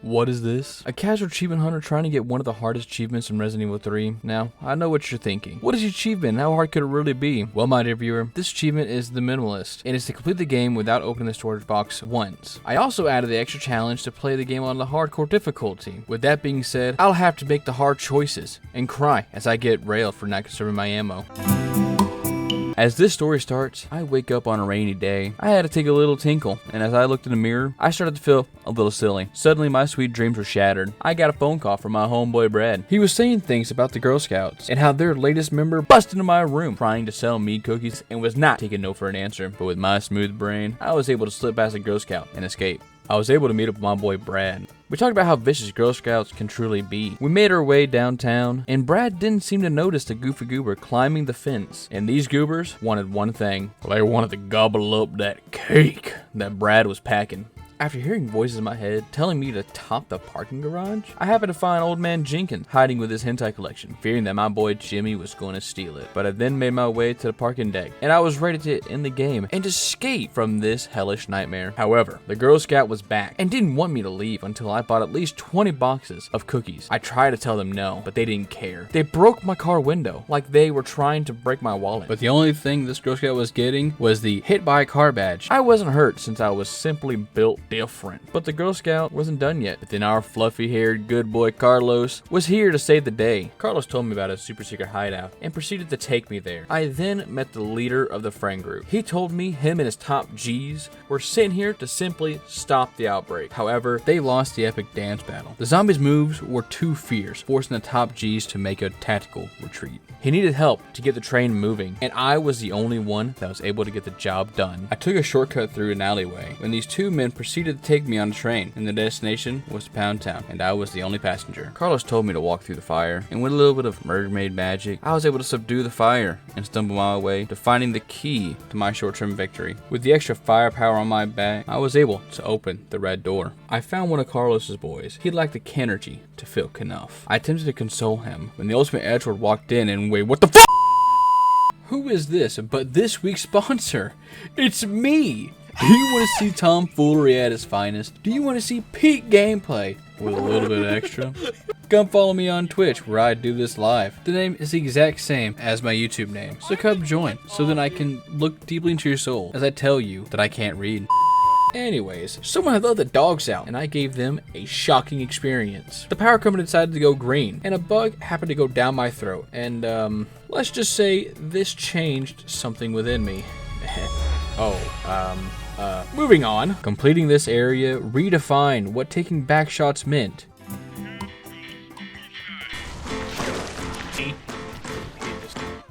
What is this? A casual achievement hunter trying to get one of the hardest achievements in Resident Evil 3? Now, I know what you're thinking. What is the achievement? How hard could it really be? Well, my dear viewer, this achievement is the minimalist, and it's to complete the game without opening the storage box once. I also added the extra challenge to play the game on the hardcore difficulty. With that being said, I'll have to make the hard choices and cry as I get railed for not conserving my ammo. As this story starts, I wake up on a rainy day. I had to take a little tinkle, and as I looked in the mirror, I started to feel a little silly. Suddenly, my sweet dreams were shattered. I got a phone call from my homeboy Brad. He was saying things about the Girl Scouts and how their latest member busted into my room trying to sell me cookies and was not taking no for an answer. But with my smooth brain, I was able to slip past a Girl Scout and escape. I was able to meet up with my boy Brad. We talked about how vicious Girl Scouts can truly be. We made our way downtown, and Brad didn't seem to notice the goofy goober climbing the fence. And these goobers wanted one thing. They wanted to gobble up that cake that Brad was packing. After hearing voices in my head telling me to top the parking garage, I happened to find old man Jenkins hiding with his hentai collection, fearing that my boy Jimmy was going to steal it. But I then made my way to the parking deck, and I was ready to end the game and escape from this hellish nightmare. However, the Girl Scout was back and didn't want me to leave until I bought at least 20 boxes of cookies. I tried to tell them no, but they didn't care. They broke my car window like they were trying to break my wallet. But the only thing this Girl Scout was getting was the hit by a car badge. I wasn't hurt since I was simply built different. But the Girl Scout wasn't done yet. But then our fluffy-haired good boy Carlos was here to save the day. Carlos told me about his super secret hideout and proceeded to take me there. I then met the leader of the friend group. He told me him and his top G's were sent here to simply stop the outbreak. However, they lost the epic dance battle. The zombies' moves were too fierce, forcing the top G's to make a tactical retreat. He needed help to get the train moving, and I was the only one that was able to get the job done. I took a shortcut through an alleyway when these two men proceeded to take me on a train, and the destination was Pound Town, and I was the only passenger. Carlos told me to walk through the fire, and with a little bit of mermaid magic, I was able to subdue the fire and stumble my way to finding the key to my short-term victory. With the extra firepower on my back, I was able to open the red door. I found one of Carlos's boys. He lacked the kenough to feel kenough. I attempted to console him when the ultimate edgelord walked in and wait, what the f***? Who is this but this week's sponsor? It's me! Do you want to see tomfoolery at its finest? Do you want to see peak gameplay with a little bit extra? Come follow me on Twitch where I do this live. The name is the exact same as my YouTube name, so come join so that I can look deeply into your soul as I tell you that I can't read. Anyways, someone had let the dogs out, and I gave them a shocking experience. The power company decided to go green, and a bug happened to go down my throat. And, let's just say this changed something within me. Moving on. Completing this area redefined what taking back shots meant.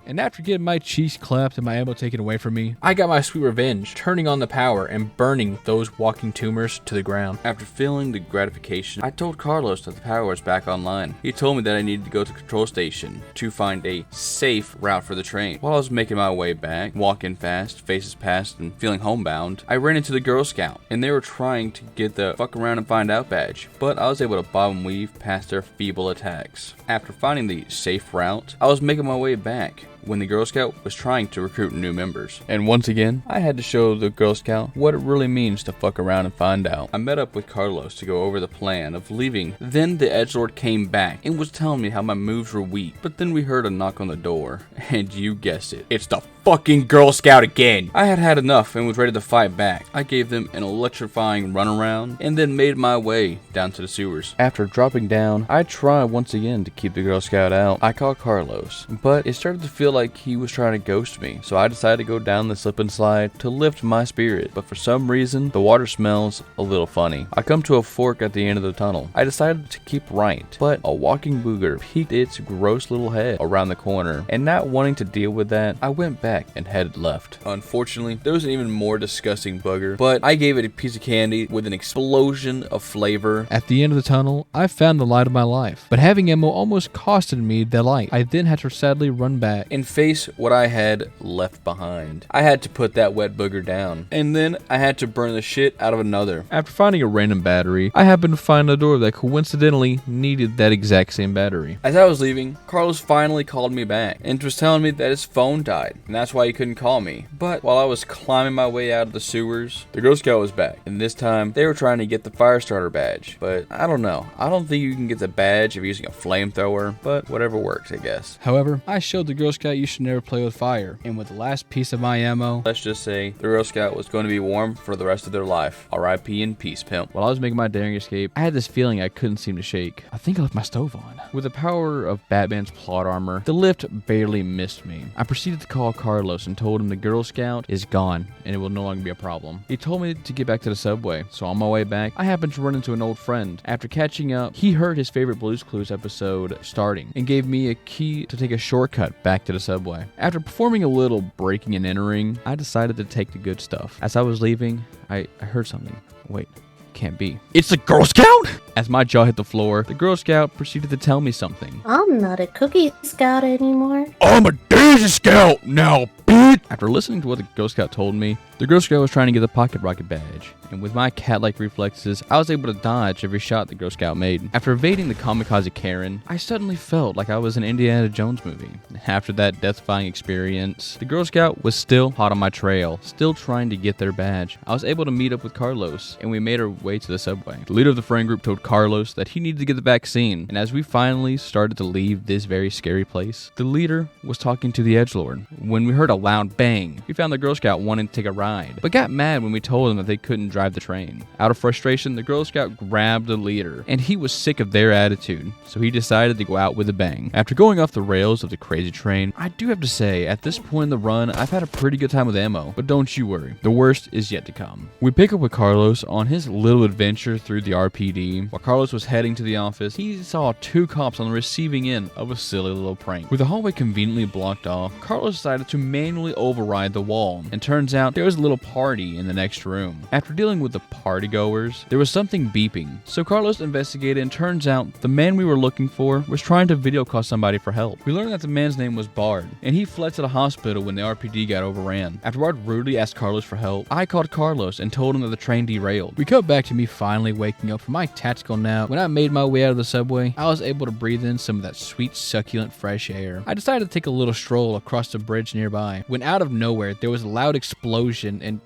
And after getting my cheeks clapped and my ammo taken away from me, I got my sweet revenge, turning on the power and burning those walking tumors to the ground. After feeling the gratification, I told Carlos that the power was back online. He told me that I needed to go to the control station to find a safe route for the train. While I was making my way back, walking fast, faces past, and feeling homebound, I ran into the Girl Scout, and they were trying to get the fuck around and find out badge, but I was able to bob and weave past their feeble attacks. After finding the safe route, I was making my way back when the Girl Scout was trying to recruit new members. And once again, I had to show the Girl Scout what it really means to fuck around and find out. I met up with Carlos to go over the plan of leaving. Then the edgelord came back and was telling me how my moves were weak. But then we heard a knock on the door, and you guessed it, it's the fucking Girl Scout again. I had had enough and was ready to fight back. I gave them an electrifying runaround and then made my way down to the sewers. After dropping down, I tried once again to keep the Girl Scout out. I called Carlos, but it started to feel like he was trying to ghost me, so I decided to go down the slip and slide to lift my spirit. But for some reason, the water smells a little funny. I come to a fork at the end of the tunnel. I decided to keep right, but a walking booger peeked its gross little head around the corner, and not wanting to deal with that, I went back and headed left. Unfortunately, there was an even more disgusting bugger, but I gave it a piece of candy with an explosion of flavor. At the end of the tunnel, I found the light of my life, but having ammo almost costed me the light. I then had to sadly run back and and face what I had left behind. I had to put that wet booger down, and then I had to burn the shit out of another. After finding a random battery, I happened to find a door that coincidentally needed that exact same battery. As I was leaving, Carlos finally called me back and was telling me that his phone died, and that's why he couldn't call me. But while I was climbing my way out of the sewers, the Girl Scout was back, and this time they were trying to get the fire starter badge. But I don't know. I don't think you can get the badge if you're using a flamethrower, but whatever works, I guess. However, I showed the Girl Scout you should never play with fire, and with the last piece of my ammo, let's just say the Girl Scout was going to be warm for the rest of their life. R.I.P. and peace, pimp. While I was making my daring escape, I had this feeling I couldn't seem to shake. I think I left my stove on. With the power of Batman's plot armor, the lift barely missed me. I proceeded to call Carlos and told him the Girl Scout is gone and it will no longer be a problem. He told me to get back to the subway, so on my way back, I happened to run into an old friend. After catching up, he heard his favorite Blue's Clues episode starting and gave me a key to take a shortcut back to the subway. After performing a little breaking and entering, I decided to take the good stuff. As I was leaving, I heard something. Wait. Can't be. It's the Girl Scout! As my jaw hit the floor, the Girl Scout proceeded to tell me something. I'm not a cookie scout anymore. I'm a Daisy Scout now, bitch! After listening to what the Girl Scout told me, the Girl Scout was trying to get the pocket rocket badge, and with my cat-like reflexes, I was able to dodge every shot the Girl Scout made. After evading the kamikaze Karen, I suddenly felt like I was in an Indiana Jones movie. After that death-defying experience, the Girl Scout was still hot on my trail, still trying to get their badge. I was able to meet up with Carlos, and we made our way to the subway. The leader of the friend group told Carlos that he needed to get the vaccine, and as we finally started to leave this very scary place, the leader was talking to the edgelord. When we heard a loud bang, we found the Girl Scout wanting to take a ride, but got mad when we told them that they couldn't drive the train. Out of frustration, the Girl Scout grabbed the leader, and he was sick of their attitude, so he decided to go out with a bang. After going off the rails of the crazy train, I do have to say, at this point in the run, I've had a pretty good time with ammo, but don't you worry, the worst is yet to come. We pick up with Carlos on his little adventure through the RPD. While Carlos was heading to the office, he saw 2 cops on the receiving end of a silly little prank. With the hallway conveniently blocked off, Carlos decided to manually override the wall, and turns out there was a little party in the next room. After dealing with the party goers, there was something beeping, so Carlos investigated, and turns out the man we were looking for was trying to video call somebody for help. We learned that the man's name was Bard, and he fled to the hospital when the RPD got overran. After Bard rudely asked Carlos for help, I called Carlos and told him that the train derailed. We cut back to me finally waking up from my tactical nap. When I made my way out of the subway, I was able to breathe in some of that sweet, succulent, fresh air. I decided to take a little stroll across the bridge nearby, when out of nowhere, there was a loud explosion and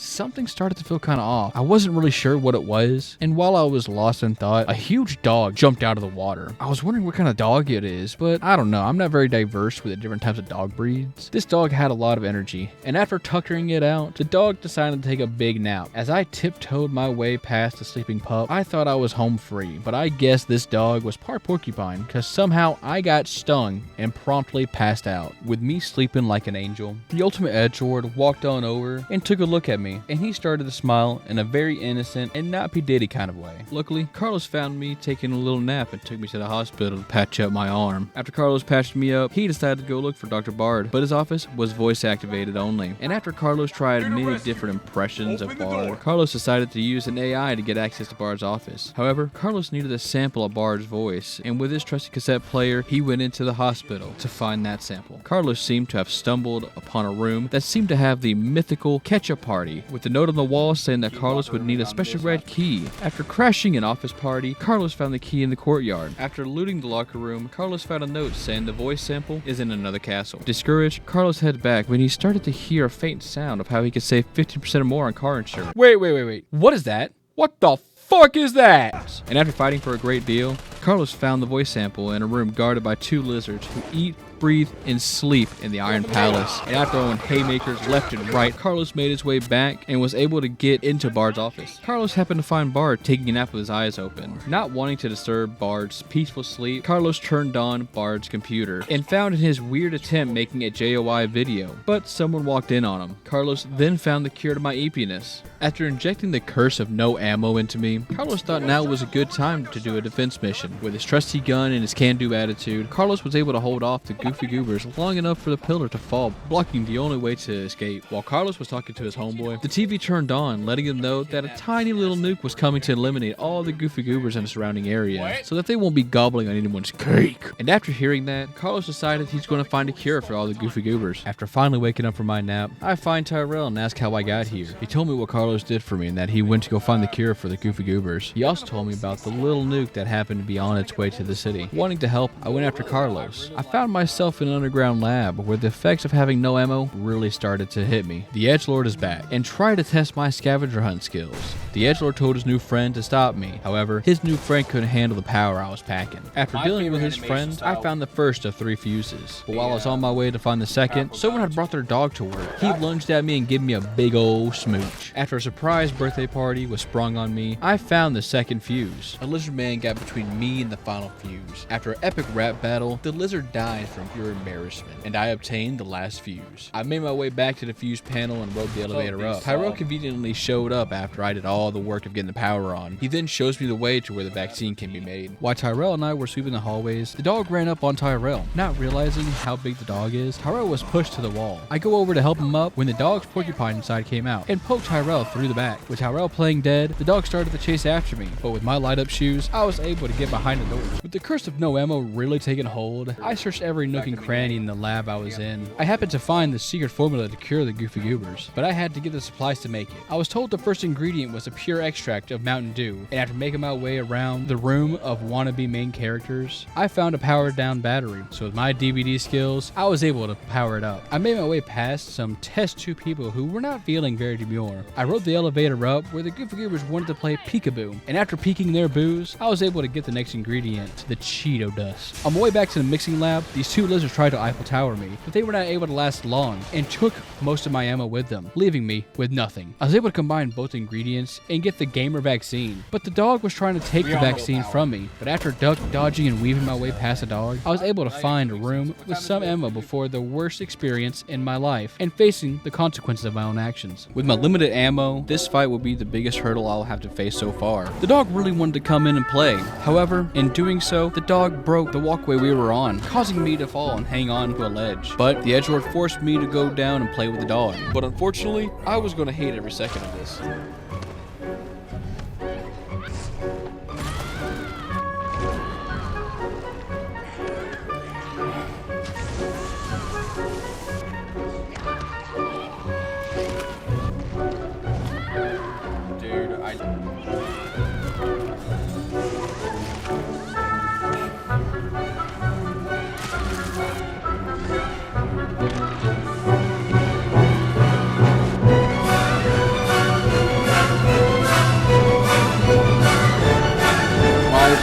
something started to feel kind of off. I wasn't really sure what it was, and while I was lost in thought, a huge dog jumped out of the water. I was wondering what kind of dog it is, but I don't know. I'm not very diverse with the different types of dog breeds. This dog had a lot of energy, and after tuckering it out, the dog decided to take a big nap. As I tiptoed my way past the sleeping pup, I thought I was home free, but I guess this dog was part porcupine, because somehow I got stung and promptly passed out, with me sleeping like an angel. The ultimate edgelord walked on over and took a look at me, and he started to smile in a very innocent and not P. Diddy kind of way. Luckily, Carlos found me taking a little nap and took me to the hospital to patch up my arm. After Carlos patched me up, he decided to go look for Dr. Bard, but his office was voice activated only. And after Carlos tried many different impressions of Bard, Carlos decided to use an AI to get access to Bard's office. However, Carlos needed a sample of Bard's voice, and with his trusty cassette player, he went into the hospital to find that sample. Carlos seemed to have stumbled upon a room that seemed to have the mythical ketchup party, with the note on the wall saying that Carlos would need a special red key. After crashing an office party, Carlos found the key in the courtyard. After looting the locker room, Carlos found a note saying the voice sample is in another castle. Discouraged, Carlos headed back when he started to hear a faint sound of how he could save 15% or more on car insurance. Wait. What is that? What the fuck is that? And after fighting for a great deal, Carlos found the voice sample in a room guarded by 2 lizards who eat, breathe, and sleep in the Iron Palace. And after throwing haymakers left and right, Carlos made his way back and was able to get into Bard's office. Carlos happened to find Bard taking a nap with his eyes open. Not wanting to disturb Bard's peaceful sleep, Carlos turned on Bard's computer and found in his weird attempt making a JOI video, but someone walked in on him. Carlos then found the cure to my eepiness. After injecting the curse of no ammo into me, Carlos thought now was a good time to do a defense mission. With his trusty gun and his can-do attitude, Carlos was able to hold off the goofy goobers long enough for the pillar to fall, blocking the only way to escape. While Carlos was talking to his homeboy, the TV turned on, letting him know that a tiny little nuke was coming to eliminate all the goofy goobers in the surrounding area, so that they won't be gobbling on anyone's cake. And after hearing that, Carlos decided he's going to find a cure for all the goofy goobers. After finally waking up from my nap, I find Tyrell and ask how I got here. He told me what Carlos did for me and that he went to go find the cure for the goofy goobers. He also told me about the little nuke that happened to be on its way to the city. Wanting to help, I went after Carlos. I found myself in an underground lab where the effects of having no ammo really started to hit me. The edgelord is back and tried to test my scavenger hunt skills. The edgelord told his new friend to stop me. However, his new friend couldn't handle the power I was packing. After dealing with his friend, I found the first of 3 fuses. But while I was on my way to find the second, someone had brought their dog to work. He lunged at me and gave me a big old smooch. After a surprise birthday party was sprung on me, I found the second fuse. A lizard man got between me and the final fuse. After an epic rap battle, the lizard died from pure embarrassment, and I obtained the last fuse. I made my way back to the fuse panel and rode the elevator up. Tyrell conveniently showed up after I did all the work of getting the power on. He then shows me the way to where the vaccine can be made. While Tyrell and I were sweeping the hallways, the dog ran up on Tyrell. Not realizing how big the dog is, Tyrell was pushed to the wall. I go over to help him up when the dog's porcupine inside came out and poked Tyrell through the back. With Tyrell playing dead, the dog started to chase after me, but with my light up shoes, I was able to get behind the doors. With the curse of no ammo really taking hold, I searched every nook and cranny in the lab I was in. I happened to find the secret formula to cure the goofy goobers, but I had to get the supplies to make it. I was told the first ingredient was a pure extract of Mountain Dew, and after making my way around the room of wannabe main characters, I found a powered down battery. So with my DVD skills, I was able to power it up. I made my way past some test tube people who were not feeling very demure. I rode the elevator up where the goofy goobers wanted to play peekaboo, and after peeking their boos, I was able to get the next ingredient, the Cheeto dust. On my way back to the mixing lab, these 2 lizards tried to Eiffel Tower me, but they were not able to last long and took most of my ammo with them, leaving me with nothing. I was able to combine both ingredients and get the gamer vaccine, but the dog was trying to take the vaccine from me. But after duck dodging and weaving my way past the dog, I was able to find a room with some ammo before the worst experience in my life and facing the consequences of my own actions. With my limited ammo, this fight will be the biggest hurdle I'll have to face so far. The dog really wanted to come in and play. However, in doing so, the dog broke the walkway we were on, causing me to fall and hang on to a ledge. But the edgelord forced me to go down and play with the dog. But unfortunately, I was going to hate every second of this.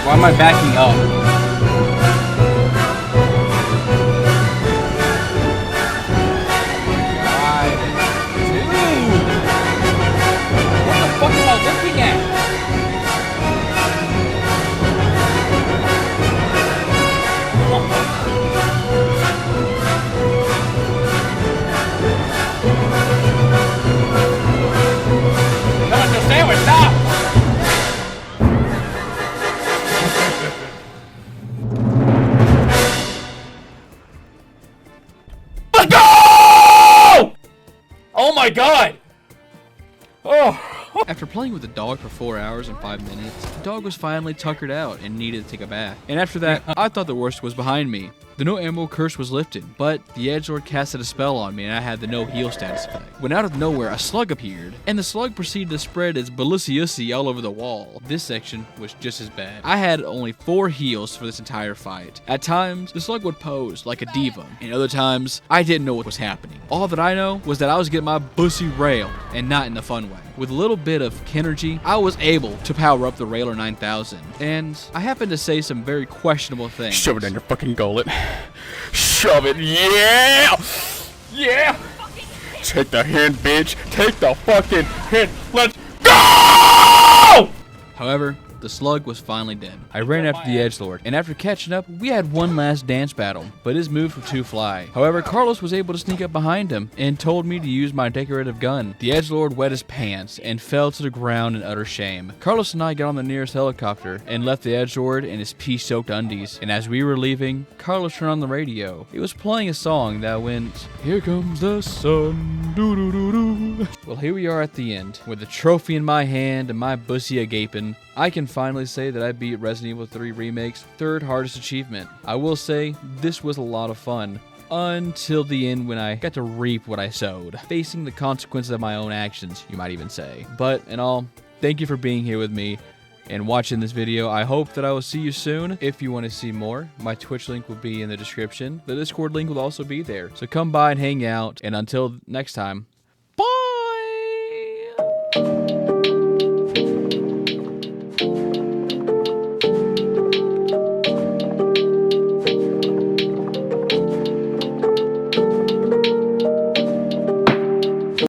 Why am I backing up? What the fuck am I looking at? Come on, just stay with stop! Oh my god! Oh! After playing with the dog for 4 hours and 5 minutes, the dog was finally tuckered out and needed to take a bath. And after that, I thought the worst was behind me. The no ammo curse was lifted, but the edgelord casted a spell on me and I had the no heal status effect. When out of nowhere, a slug appeared, and the slug proceeded to spread its baliciusi all over the wall. This section was just as bad. I had only 4 heals for this entire fight. At times, the slug would pose like a diva, and other times, I didn't know what was happening. All that I know was that I was getting my bussy railed, and not in the fun way. With a little bit of Kenough, I was able to power up the Railer 9000, and I happened to say some very questionable things. Shove it in your fucking gullet. Shove it, yeah! Yeah! Take the hint, bitch! Take the fucking hint! Let's go! However, The slug was finally dead. I ran after the edgelord, and after catching up, we had one last dance battle, but his moves were too fly. However, Carlos was able to sneak up behind him and told me to use my decorative gun. The edgelord wet his pants and fell to the ground in utter shame. Carlos and I got on the nearest helicopter and left the edgelord in his pee-soaked undies, and as we were leaving, Carlos turned on the radio. It was playing a song that went, "Here comes the sun, doo-doo-doo-doo." Well, here we are at the end, with the trophy in my hand and my bussy a-gaping. I can finally say that I beat Resident Evil 3 Remake's third hardest achievement. I will say, this was a lot of fun. Until the end when I got to reap what I sowed. Facing the consequences of my own actions, you might even say. But, in all, thank you for being here with me and watching this video. I hope that I will see you soon. If you want to see more, my Twitch link will be in the description. The Discord link will also be there. So come by and hang out. And until next time, bye!